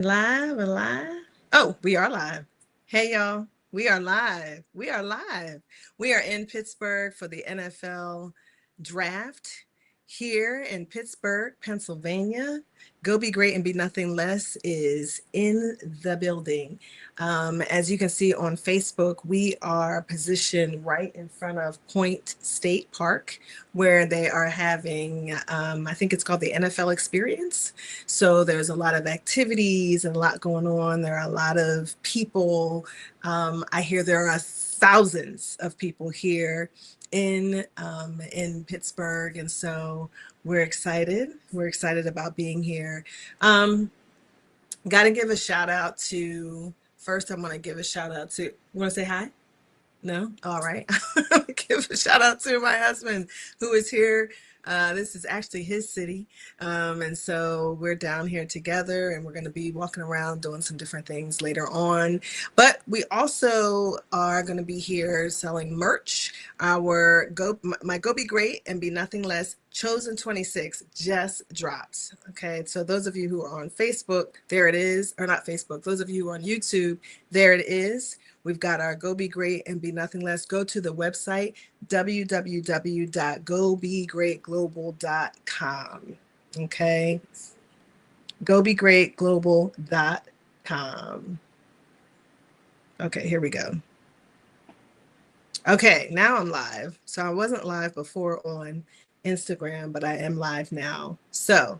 Live, alive. Oh, we are live. Hey, y'all. We are live. We are live. We are in Pittsburgh for the NFL draft here in Pittsburgh, Pennsylvania. Go Be Great and Be Nothing Less is in the building. As you can see on Facebook, we are positioned right in front of Point State Park, where they are having, I think it's called the NFL Experience. So there's a lot of activities and a lot going on. There are a lot of people. I hear there are thousands of people here in Pittsburgh, and so we're excited. We're excited about being here. Um, Got to give a shout out to. First, I'm going to give a shout out to. You want to say hi? No? All right. Give a shout out to my husband who is here. This is actually his city. And so we're down here together and we're going to be walking around doing some different things later on. But we also are going to be here selling merch. My Go Be Great and Be Nothing Less Chosen 26 just drops. Okay. So those of you who are on Facebook, there it is. Or not Facebook. Those of you who are on YouTube, there it is. We've got our Go Be Great and Be Nothing Less. Go to the website, www.gobegreatglobal.com. Okay. Gobegreatglobal.com. Okay, here we go. Okay, now I'm live. So I wasn't live before on Instagram, but I am live now. So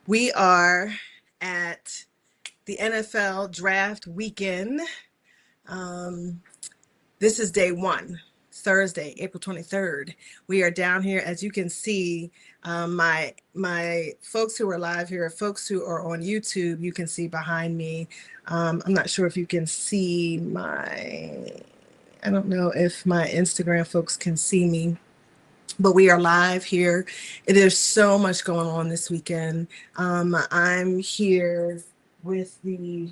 we are at the NFL draft weekend. This is day one, Thursday, April 23rd. We are down here, as you can see. My folks who are live here, folks who are on YouTube, you can see behind me. I'm not sure if you can see I don't know if my Instagram folks can see me, but we are live here. There's so much going on this weekend. I'm here with the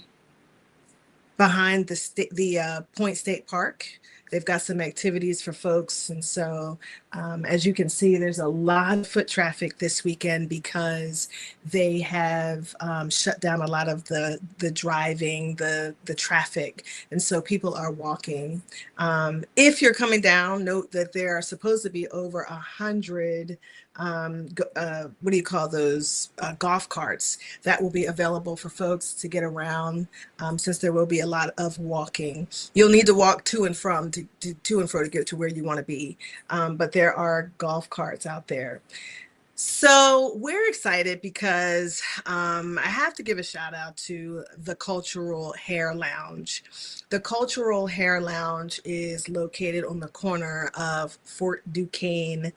behind the Point State Park. They've got some activities for folks. And so, as you can see, there's a lot of foot traffic this weekend because they have shut down a lot of the driving, the traffic. And so people are walking. If you're coming down, note that there are supposed to be over 100 what do you call those golf carts that will be available for folks to get around, since there will be a lot of walking. You'll need to walk to and from to and fro to get to where you want to be, but there are golf carts out there. So we're excited because I have to give a shout out to the Cultural Hair Lounge. The Cultural Hair Lounge is located on the corner of Fort Duquesne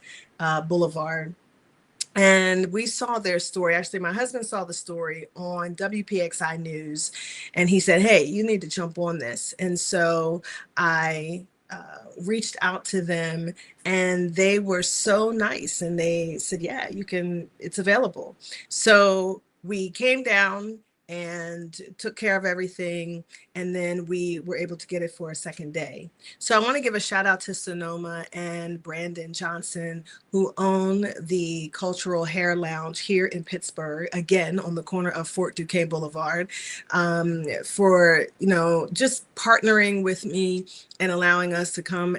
Boulevard. And we saw their story. Actually, my husband saw the story on WPXI News, and he said, "Hey, you need to jump on this." And so I reached out to them, and they were so nice. And they said, "Yeah, you can, it's available." So we came down and took care of everything. And then we were able to get it for a second day. So I want to give a shout out to Sonoma and Brandon Johnson, who own the Cultural Hair Lounge here in Pittsburgh, again on the corner of Fort Duquesne Boulevard, for just partnering with me and allowing us to come,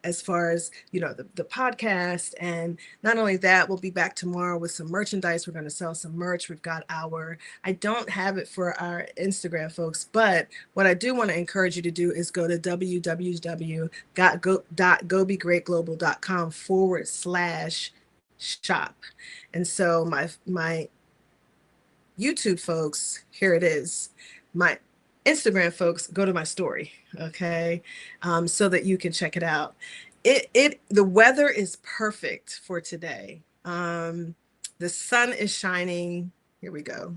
as far as the podcast. And not only that, we'll be back tomorrow with some merchandise. We're going to sell some merch. We've got I don't have it for our Instagram folks, but what I do want to encourage you to do is go to www.gobegreatglobal.com/shop. And so my YouTube folks, here it is. My Instagram folks, go to my story, okay, so that you can check it out. The weather is perfect for today. The sun is shining. Here we go.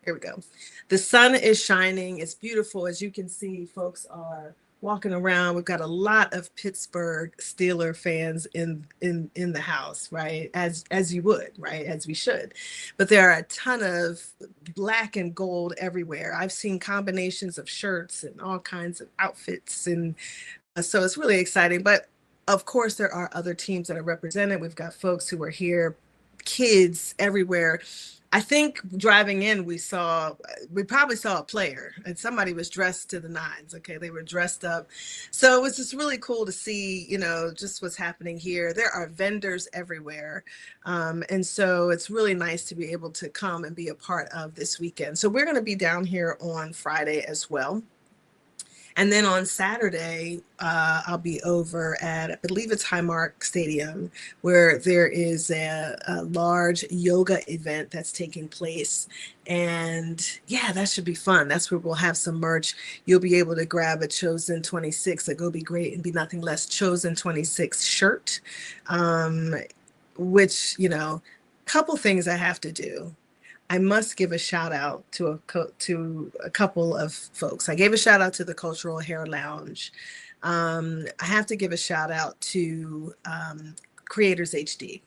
Here we go. The sun is shining. It's beautiful. As you can see, folks are walking around. We've got a lot of Pittsburgh Steeler fans in the house, right? As you would, right? As we should. But there are a ton of black and gold everywhere. I've seen combinations of shirts and all kinds of outfits, and so it's really exciting. But of course, there are other teams that are represented. We've got folks who are here, kids everywhere. I think driving in, we probably saw a player, and somebody was dressed to the nines. Okay, they were dressed up. So it was just really cool to see, just what's happening here. There are vendors everywhere. And so it's really nice to be able to come and be a part of this weekend. So we're going to be down here on Friday as well. And then on Saturday, I'll be over at, I believe it's Highmark Stadium, where there is a large yoga event that's taking place. And yeah, that should be fun. That's where we'll have some merch. You'll be able to grab a Chosen 26, a Go Be Great and Be Nothing Less Chosen 26 shirt, um, which, couple things I have to do. I must give a shout out to a couple of folks. I gave a shout out to the Cultural Hair Lounge. I have to give a shout out to Creators HD.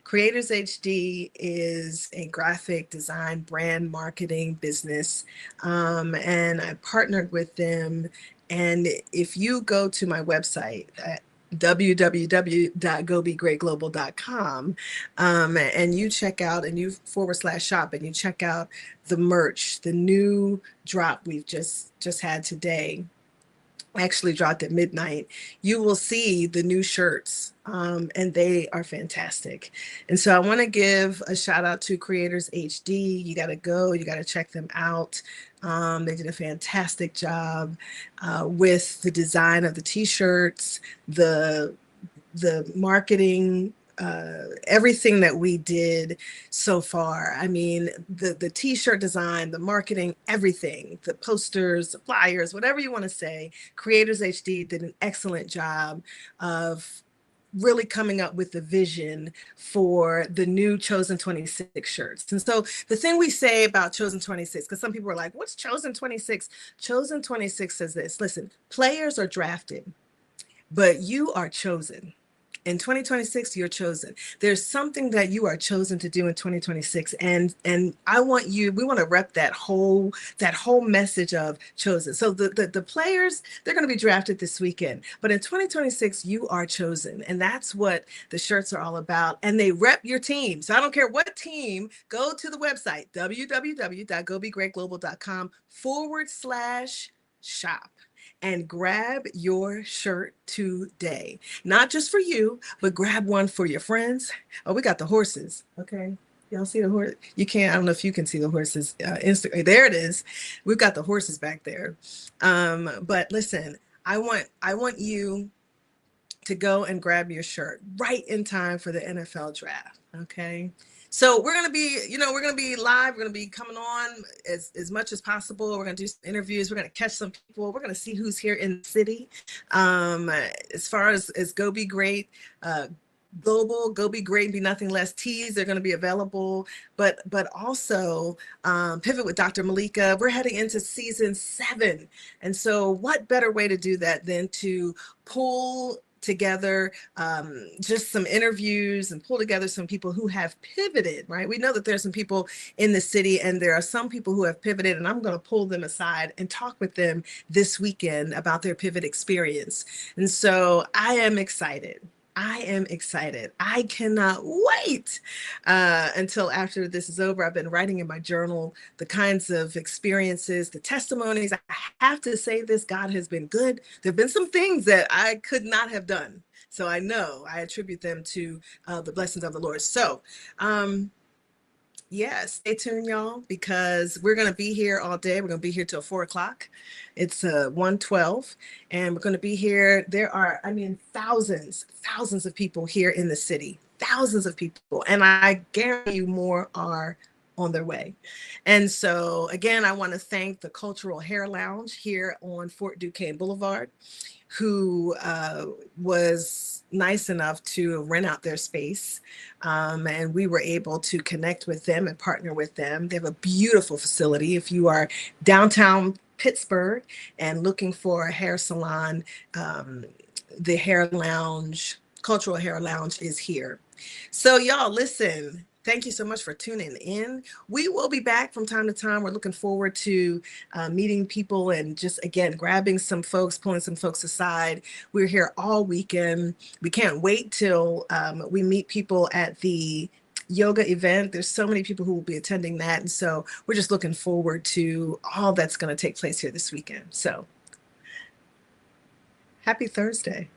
Creators HD is a graphic design, brand marketing business, and I partnered with them. And if you go to my website, www.gobegreatglobal.com, and you check out and you /shop and you check out the merch, the new drop we've just had today, actually dropped at midnight, you will see the new shirts, and they are fantastic. And so I want to give a shout out to Creators HD. You got to go, you got to check them out. They did a fantastic job with the design of the t-shirts, the marketing, everything that we did so far. I mean, the t-shirt design, the marketing, everything, the posters, the flyers, whatever you want to say, Creators HD did an excellent job of really coming up with the vision for the new Chosen 26 shirts. And so the thing we say about Chosen 26, because some people are like, what's Chosen 26? Chosen 26 says this: listen, players are drafted, but you are chosen. In 2026, you're chosen. There's something that you are chosen to do in 2026. And we want to rep that whole message of chosen. So the players, they're going to be drafted this weekend. But in 2026, you are chosen. And that's what the shirts are all about. And they rep your team. So I don't care what team, go to the website, www.gobegreatglobal.com/shop. And grab your shirt today. Not just for you, but grab one for your friends. Oh, we got the horses. Okay. Y'all see the horse? You can't, I don't know if you can see the horses. There it is. We've got the horses back there. But listen, I want you to go and grab your shirt right in time for the NFL draft. Okay. So we're going to be, we're going to be live. We're going to be coming on as much as possible. We're going to do some interviews. We're going to catch some people. We're going to see who's here in the city. As far as Go Be Great, Global, Go Be Great and Be Nothing Less tees, they're going to be available, but also Pivot with Dr. Malaika. We're heading into season 7. And so what better way to do that than to pull together just some interviews and pull together some people who have pivoted, right? We know that there's some people in the city and there are some people who have pivoted, and I'm going to pull them aside and talk with them this weekend about their pivot experience. And so I am excited. I cannot wait until after this is over. I've been writing in my journal the kinds of experiences, the testimonies. I have to say this: God has been good. There have been some things that I could not have done. So I know I attribute them to the blessings of the Lord. So, yeah, stay tuned, y'all, because we're going to be here all day. We're going to be here till 4:00. It's 1:12, and we're going to be here. There are, thousands of people here in the city, thousands of people. And I guarantee you more are on their way. And so, again, I want to thank the Cultural Hair Lounge here on Fort Duquesne Boulevard, who was nice enough to rent out their space. And we were able to connect with them and partner with them. They have a beautiful facility. If you are downtown Pittsburgh and looking for a hair salon, the Hair Lounge, Cultural Hair Lounge is here. So y'all, listen, thank you so much for tuning in. We will be back from time to time. We're looking forward to meeting people and just, again, grabbing some folks, pulling some folks aside. We're here all weekend. We can't wait till we meet people at the yoga event. There's so many people who will be attending that. And so we're just looking forward to all that's going to take place here this weekend. So happy Thursday.